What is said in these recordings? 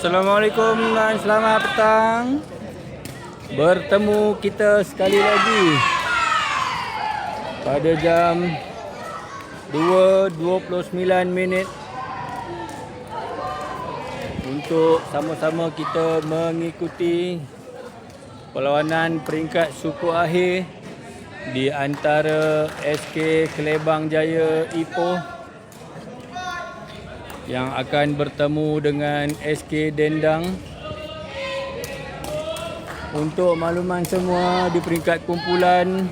Assalamualaikum dan selamat petang. Bertemu kita sekali lagi pada jam 2.29 untuk sama-sama kita mengikuti perlawanan peringkat suku akhir di antara SK Kelebang Jaya Ipoh yang akan bertemu dengan SK Dendang. Untuk makluman semua, di peringkat kumpulan,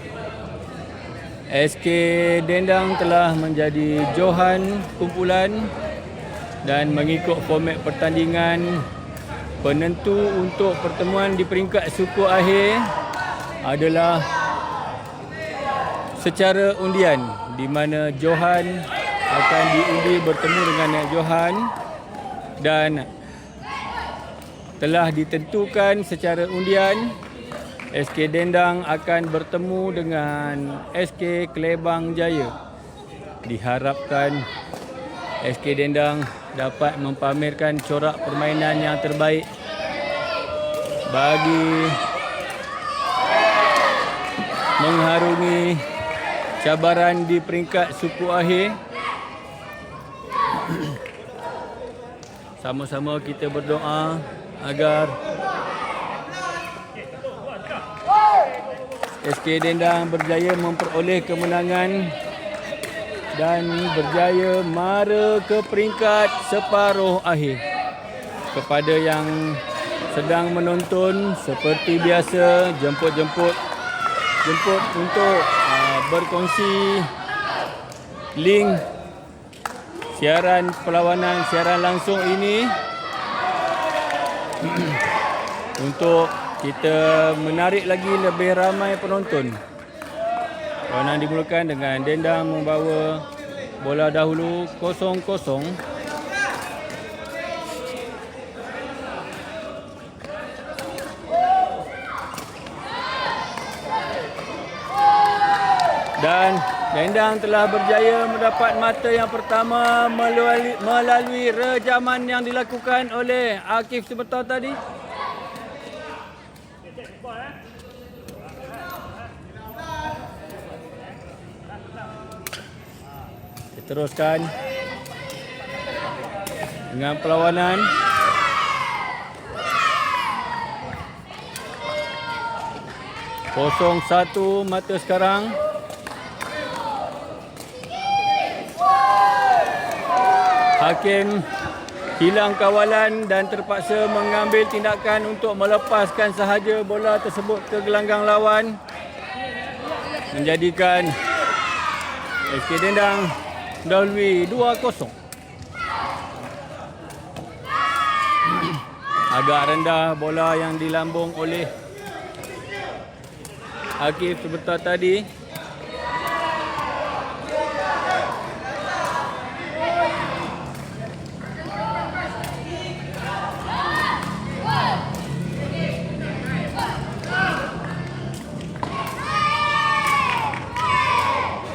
SK Dendang telah menjadi johan kumpulan dan mengikut format pertandingan, penentu untuk pertemuan di peringkat suku akhir adalah secara undian, di mana johan akan diundi bertemu dengan Nek Johan dan telah ditentukan secara undian SK Dendang akan bertemu dengan SK Kelebang Jaya. Diharapkan SK Dendang dapat mempamerkan corak permainan yang terbaik bagi mengharungi cabaran di peringkat suku akhir. Sama-sama kita berdoa agar SK Dendang berjaya memperoleh kemenangan dan berjaya mara ke peringkat separuh akhir. Kepada yang sedang menonton, seperti biasa, jemput untuk berkongsi link siaran perlawanan, siaran langsung ini untuk kita menarik lagi lebih ramai penonton. Perlawanan dimulakan dengan Dendang membawa bola dahulu 0-0. Dan Dendang telah berjaya mendapat mata yang pertama melalui rejaman yang dilakukan oleh Akif sebentar tadi. Kita teruskan dengan perlawanan. Kosong satu mata sekarang. Hakim hilang kawalan dan terpaksa mengambil tindakan untuk melepaskan sahaja bola tersebut ke gelanggang lawan, menjadikan SK Dendang mendahului 2-0. Agak rendah bola yang dilambung oleh Akif sebentar tadi.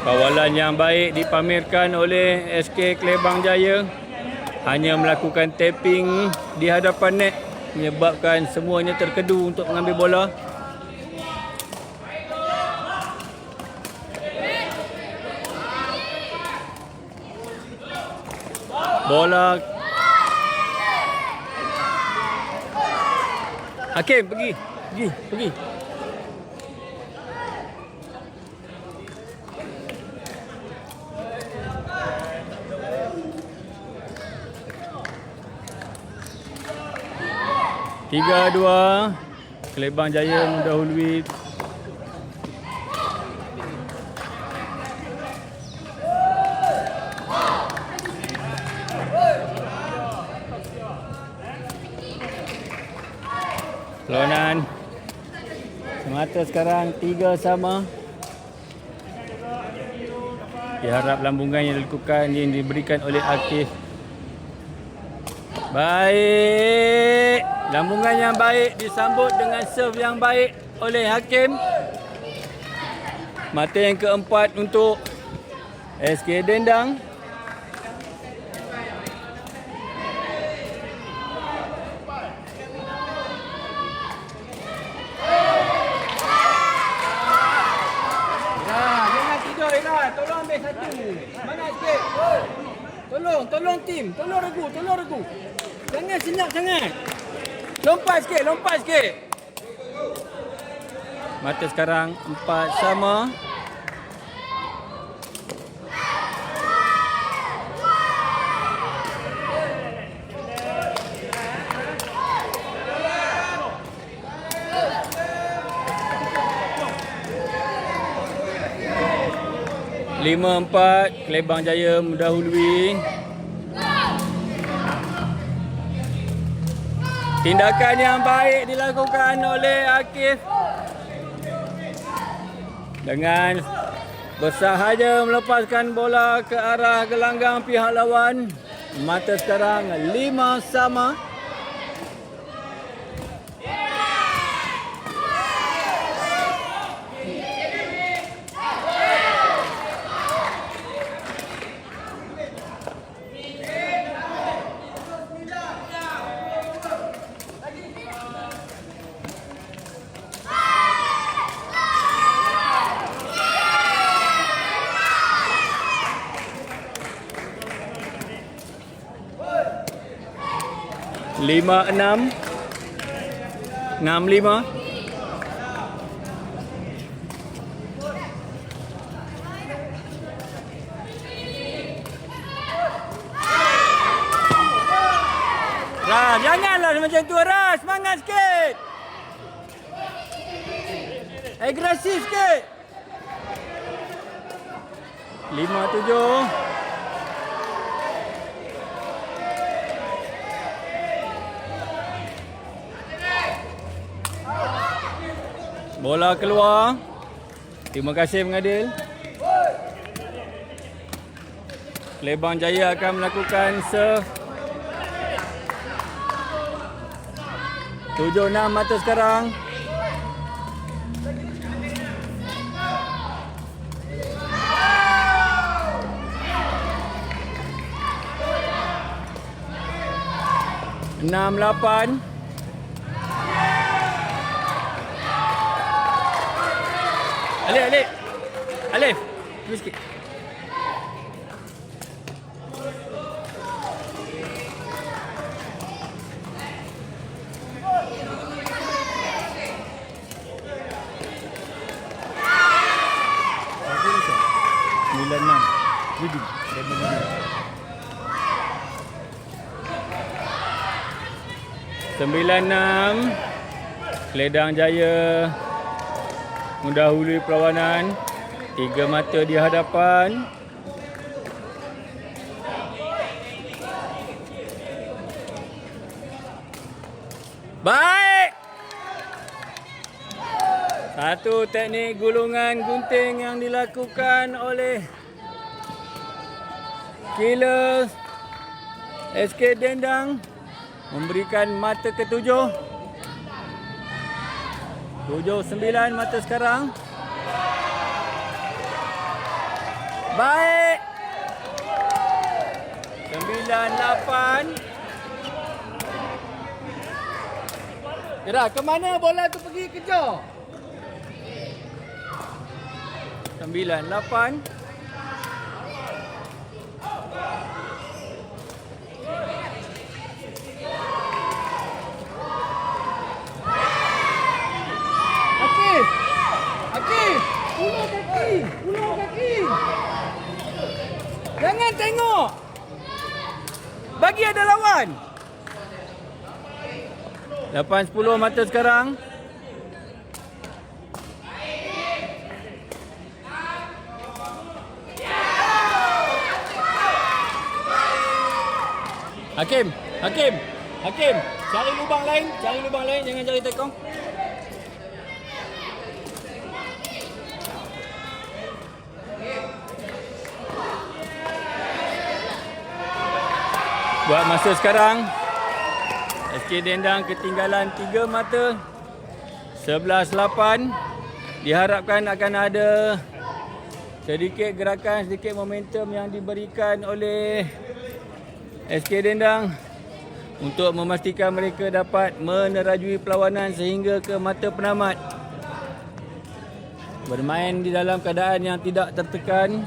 Kawalan yang baik dipamerkan oleh SK Kelebang Jaya, hanya melakukan tapping di hadapan net menyebabkan semuanya terkedu untuk mengambil bola. Bola Hakim pergi. 3-2, Kelebang Jaya mendahului. Perlawanan semata sekarang 3-3. Diharap lambungan yang dilakukan yang diberikan oleh Akif baik. Lambungan yang baik disambut dengan serve yang baik oleh Hakim. Mata yang keempat untuk SK Dendang. Semangat sikit. Tolong tim. Tolong regu. Jangan senyap sangat. Lompat sikit. Mata sekarang 4-sama. Lima 4, Kelebang Jaya mendahului. Tindakan yang baik dilakukan oleh Akif dengan bersahaja melepaskan bola ke arah gelanggang pihak lawan. Mata sekarang 5-sama. Lima 6, 6-5. Ras, janganlah macam tu Ras, semangat sikit. Agresif sikit. 5-7. Bola keluar. Terima kasih pengadil. Kelebang Jaya akan melakukan serve. 7-6 mata sekarang. Enam 8. Alif. Tunggu sikit. Sembilan 6. Keledang Jaya mendahului perlawanan. 3 mata di hadapan. Baik. Satu teknik gulungan gunting yang dilakukan oleh Killers SK Dendang memberikan mata ke-7. 7-9 mata sekarang. Baik. 9-8. Gerak ke mana bola tu pergi kejar? 9-8. Akif, ulur kaki. Jangan tengok. Bagi ada lawan. 8-10 mata sekarang. Hakim. Cari lubang lain, jangan cari tekong. Buat masa sekarang, SK Dendang ketinggalan 3 mata. 11-8. Diharapkan akan ada sedikit gerakan, sedikit momentum yang diberikan oleh SK Dendang untuk memastikan mereka dapat menerajui perlawanan sehingga ke mata penamat. Bermain di dalam keadaan yang tidak tertekan.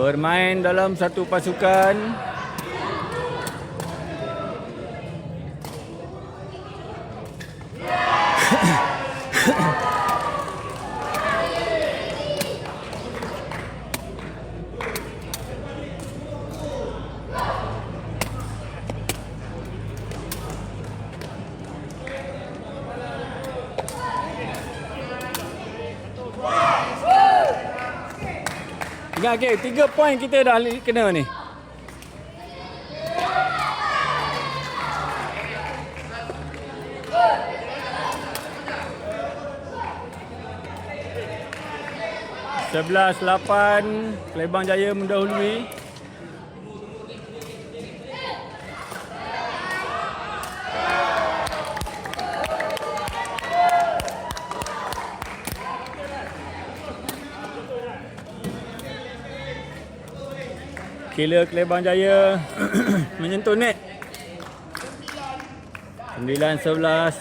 bermain dalam satu pasukan. Ingat ke 3 poin kita dah kena ni. Sebelas 8 Kelebang Jaya mendahului. Killer Kelebang Jaya menyentuh net. 9-11.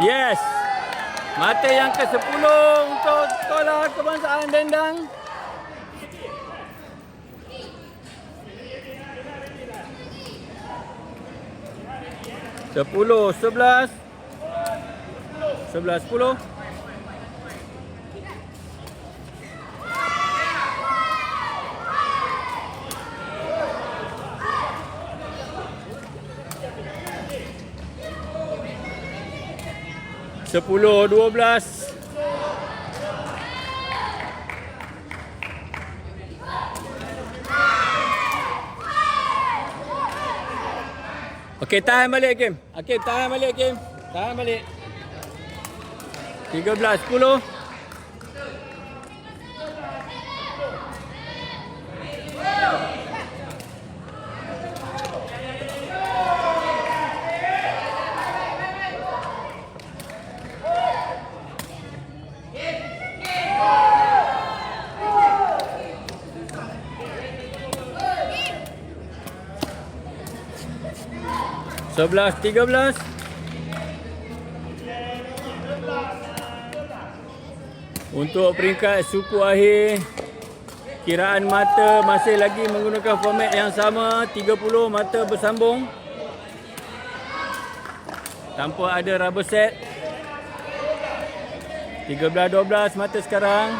Yes. Mata yang ke-10 untuk Sekolah Kebangsaan Dendang. Sepuluh 11. 11-10. Sepuluh 12. Okey, tahan balik game. Okey, tahan balik game. Tahan balik. 13-10. Sebelas 13. Untuk peringkat suku akhir, kiraan mata masih lagi menggunakan format yang sama, 30 mata bersambung tanpa ada rubber set. 13-12 mata sekarang.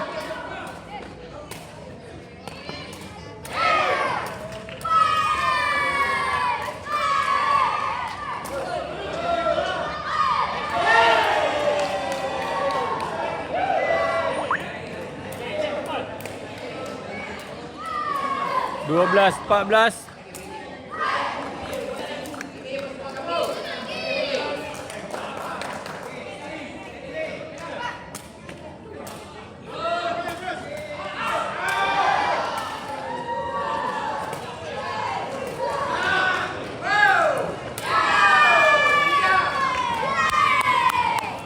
Dua belas 14.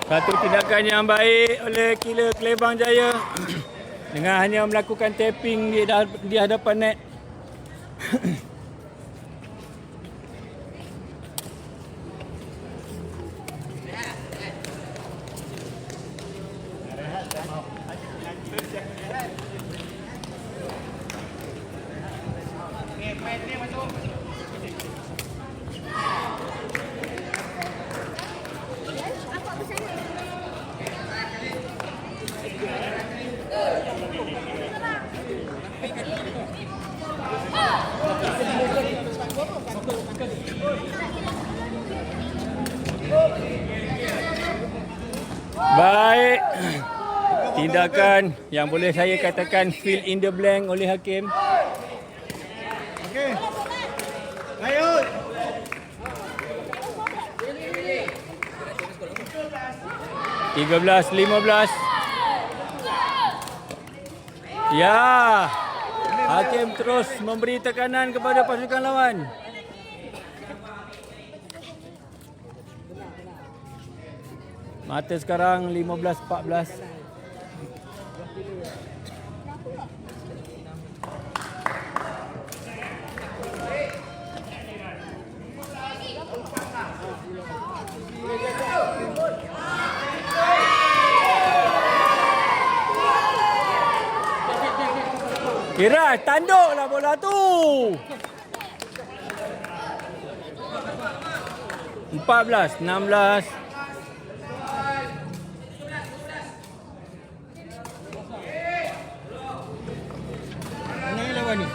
Satu tindakan yang baik oleh Killer Kelebang Jaya dengan hanya melakukan tapping di hadapan net. Baik. Tindakan yang boleh saya katakan fill in the blank oleh hakim. Okey. Layut. 13-15. Ya. Hakim terus memberi tekanan kepada pasukan lawan. Mata sekarang 15-14. Kira tanduklah bola tu. 14, 16. Mana yang lawan ni?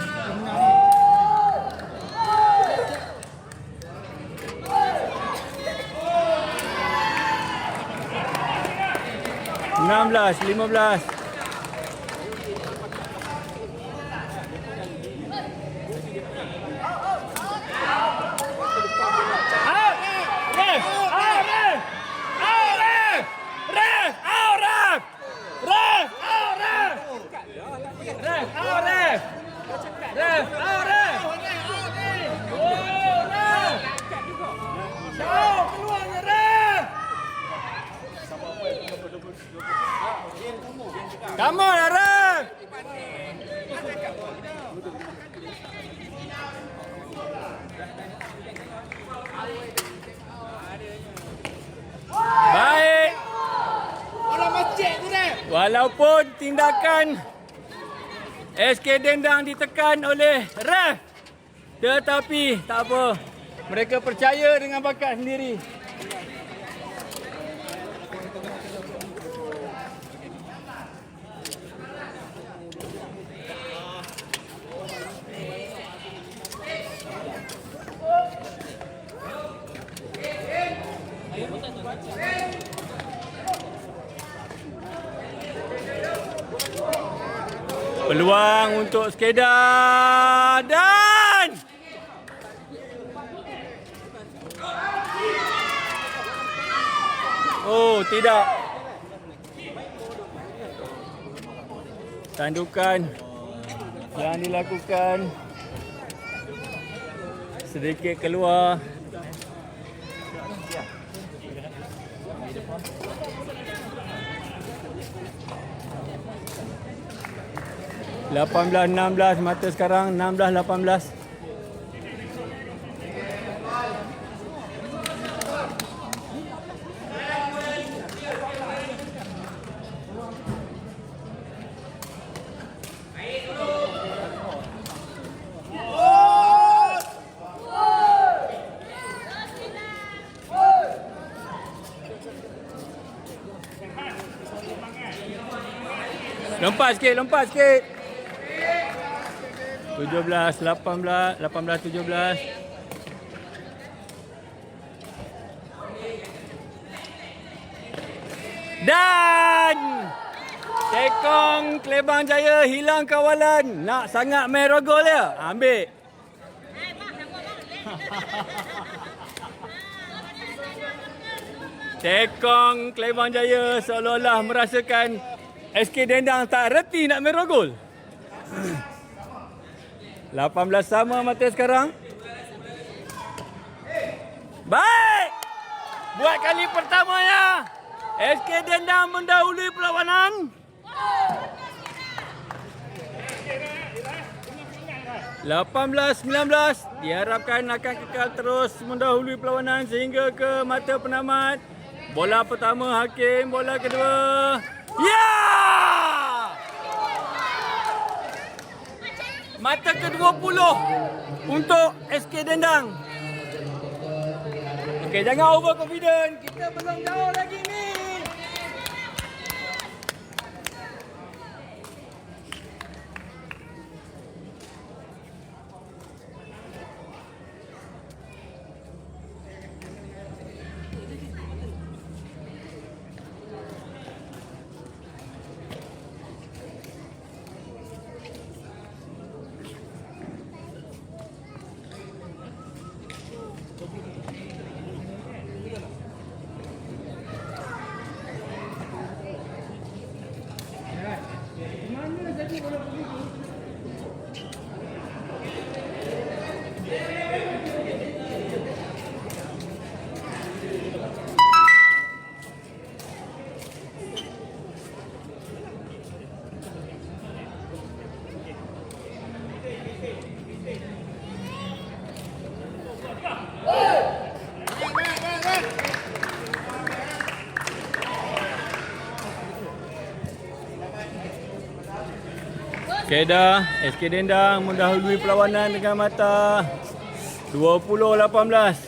16, 15. Come on, Arif! Baik. Orang masjid tu dah. Walaupun tindakan SK Dendang ditekan oleh ref, tetapi tak apa. Mereka percaya dengan bakat sendiri. Peluang untuk Skedah dan oh, tidak. Tandukan yang dilakukan sedikit keluar. Lapan belas 16 mata sekarang 16-18. Lompat sikit. 17, 18, 17. Dan Tekong Kelebang Jaya hilang kawalan. Nak sangat main rogol dia. Ambil. Tekong Kelebang Jaya seolah-olah merasakan SK Dendang tak reti nak main rogol. 18 sama mata sekarang. Baik. Buat kali pertamanya SK Dendang mendahului perlawanan. 18-19 diharapkan akan kekal terus mendahului perlawanan sehingga ke mata penamat. Bola pertama Hakim, bola kedua. Ya! Mata ke-20 untuk SK Dendang. Okey, jangan overconfident. Kita belum jauh lagi ni. Kedah, SK Dendang mendahului perlawanan dengan mata 20-18.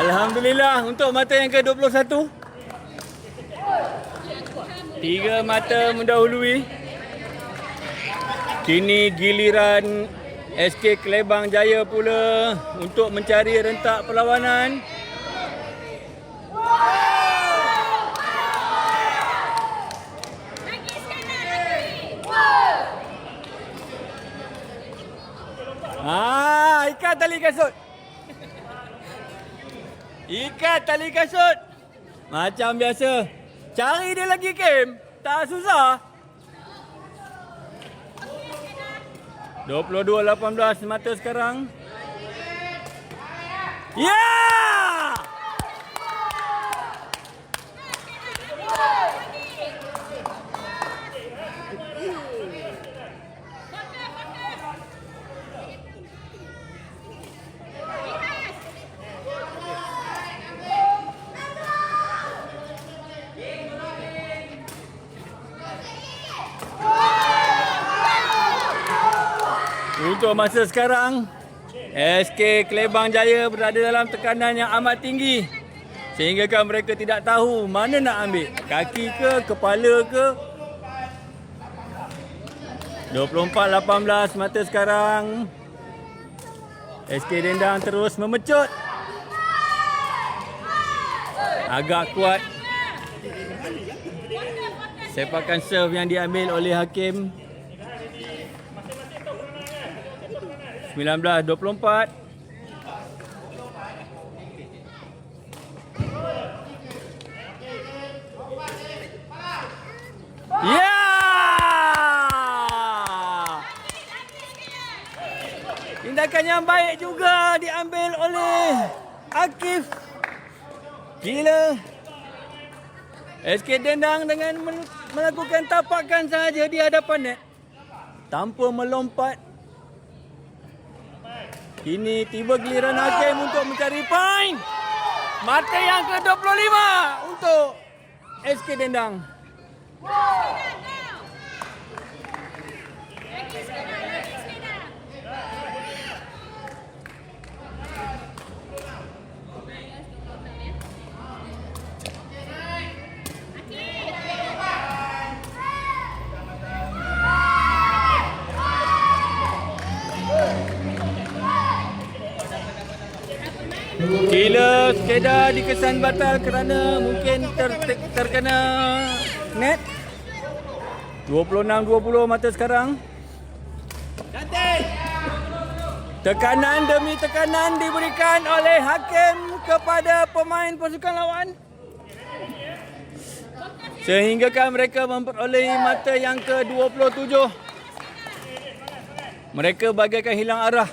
Alhamdulillah untuk mata yang ke-21. 3 mata mendahului. Kini giliran SK Kelebang Jaya pula untuk mencari rentak perlawanan. Ikat tali kasut. Ikat tali kasut. Macam biasa. Cari dia lagi, Kim. Tak susah. 22-18 mata sekarang. Ya! Untuk masa sekarang, SK Kelebang Jaya berada dalam tekanan yang amat tinggi sehingga kan mereka tidak tahu mana nak ambil, kaki ke, kepala ke. 24-18 mata sekarang. SK Dendang terus memecut. Agak kuat sepakan serve yang diambil oleh hakim. 19-24. Ya! Tindakan yang baik juga diambil oleh Akif. Gila. SK Dendang dengan melakukan tapakan sahaja di hadapan net tanpa melompat. Kini tiba giliran hakim untuk mencari poin. Mata yang ke-25 untuk SK Dendang. Kila Kedah dikesan batal kerana mungkin terkena net. 26-20 mata sekarang. Tekanan demi tekanan diberikan oleh hakim kepada pemain pasukan lawan sehinggakan mereka memperolehi mata yang ke-27. Mereka bagaikan hilang arah,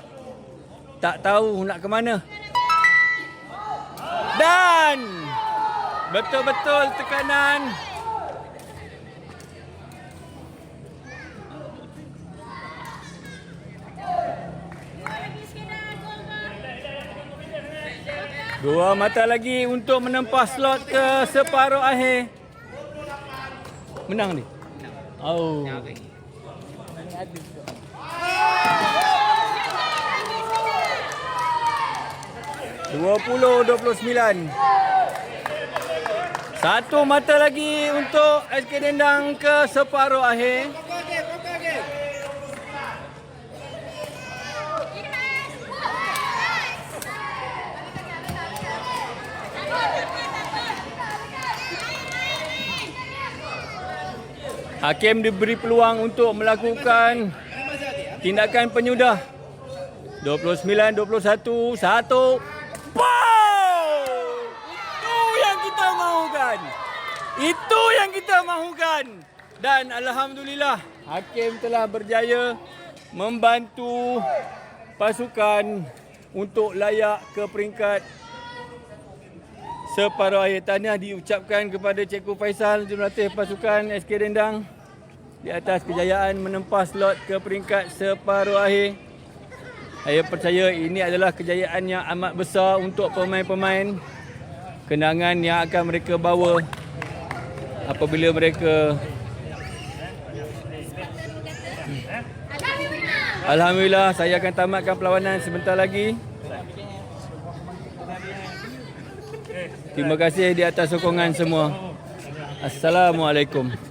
tak tahu nak ke mana. Dan betul-betul tekanan. Dua mata lagi untuk menempah slot ke separuh akhir. Menang ni. Oh. 20-29. Satu mata lagi untuk SK Dendang ke separuh akhir. Hakim diberi peluang untuk melakukan tindakan penyudah. 29-21. Satu. Wow! Itu yang kita mahukan. Itu yang kita mahukan. Dan alhamdulillah hakim telah berjaya membantu pasukan untuk layak ke peringkat separuh akhir. Tahniah diucapkan kepada Cikgu Faisal, jurulatih pasukan SK Dendang di atas kejayaan menempas slot ke peringkat separuh akhir. Saya percaya ini adalah kejayaan yang amat besar untuk pemain-pemain. Kenangan yang akan mereka bawa apabila mereka Alhamdulillah, saya akan tamatkan perlawanan sebentar lagi. Terima kasih di atas sokongan semua. Assalamualaikum.